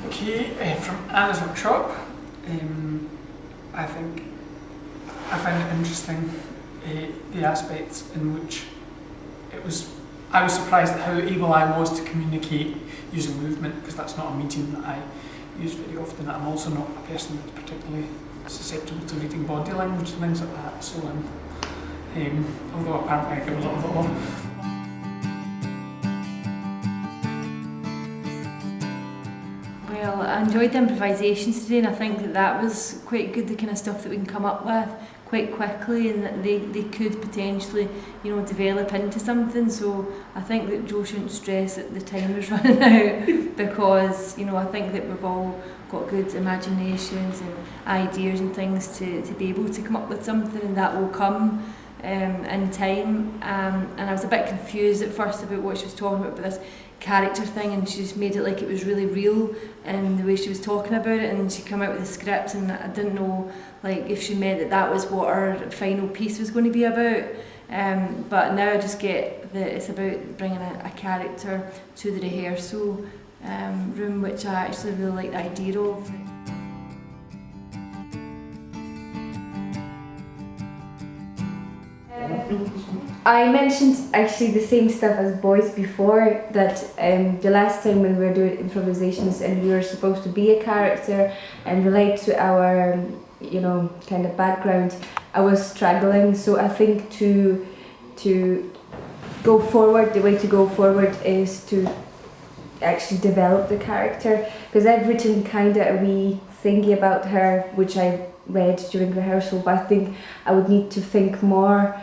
Okay, from Anna's Workshop, I find it interesting the aspects in which I was surprised at how able I was to communicate using movement, because that's not a medium that I use very often. I'm also not a person that's particularly susceptible to reading body language and things like that, so although apparently I give a lot of it off. Well, I enjoyed the improvisations today, and I think that was quite good, the kind of stuff that we can come up with quite quickly, and that they could potentially, develop into something. So I think that Joe shouldn't stress that the time is running out, because I think that we've all got good imaginations and ideas and things to be able to come up with something, and that will come in time. And I was a bit confused at first about what she was talking about this character thing, and she just made it like it was really real in the way she was talking about it, and she came out with the script, and I didn't know if she meant that was what our final piece was going to be about. But now I just get that it's about bringing a character to the rehearsal room, which I actually really like the idea of. I mentioned actually the same stuff as boys before, that the last time when we were doing improvisations and we were supposed to be a character and relate to our kind of background, I was struggling. So I think to go forward, the way to go forward is to actually develop the character, because I've written kind of a wee thingy about her which I read during rehearsal, but I think I would need to think more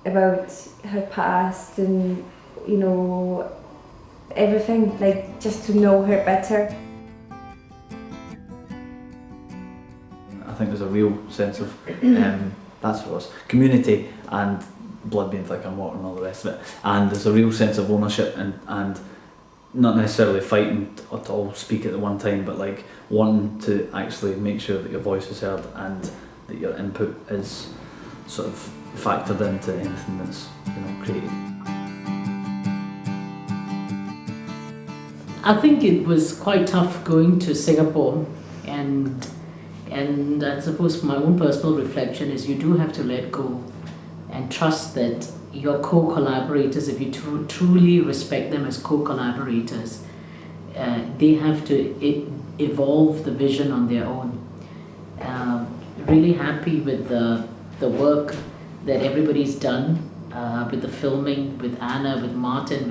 about her past and everything, just to know her better. I think there's a real sense of that's what it was, community and blood being thicker than water and all the rest of it, and there's a real sense of ownership and not necessarily fighting to all speak at the one time, but wanting to actually make sure that your voice is heard and that your input is sort of factored into anything that's created. I think it was quite tough going to Singapore, and I suppose my own personal reflection is you do have to let go and trust that your co-collaborators, if you truly respect them as co-collaborators, they have to evolve the vision on their own. Really happy with the work that everybody's done, with the filming, with Anna, with Martin,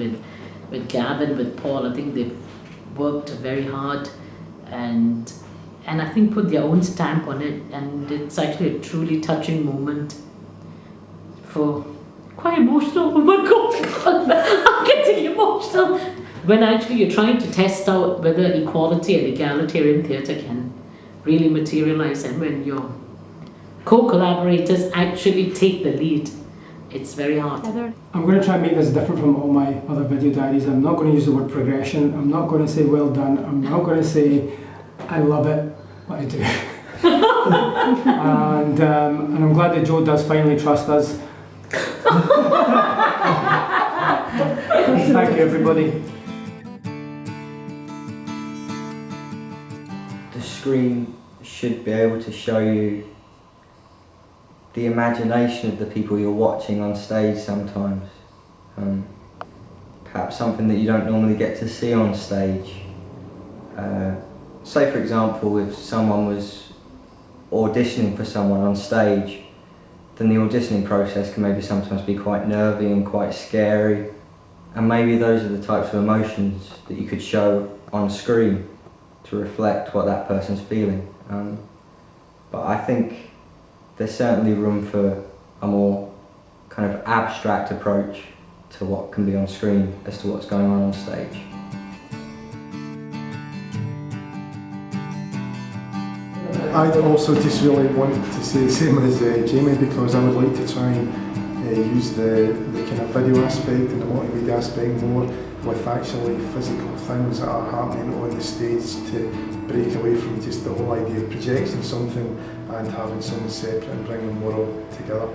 with Gavin, with Paul. I think they've worked very hard and I think put their own stamp on it, and it's actually a truly touching moment. Quite emotional, oh my god, I'm getting emotional. When actually you're trying to test out whether equality and egalitarian theatre can really materialise, and when your co-collaborators actually take the lead, it's very hard. I'm going to try and make this different from all my other video diaries. I'm not going to use the word progression, I'm not going to say well done, I'm not going to say I love it, what I do. and I'm glad that Joe does finally trust us. Thank you, everybody. The screen should be able to show you the imagination of the people you're watching on stage sometimes. Perhaps something that you don't normally get to see on stage. Say for example, if someone was auditioning for someone on stage, then the auditioning process can maybe sometimes be quite nervy and quite scary, and maybe those are the types of emotions that you could show on screen to reflect what that person's feeling. But I think there's certainly room for a more kind of abstract approach to what can be on screen as to what's going on stage. I'd also just really want to say the same as Jamie, because I would like to try and use the kind of video aspect and the multimedia aspect more with actually physical things that are happening on the stage, to break away from just the whole idea of projecting something and having something separate and bringing them more all together.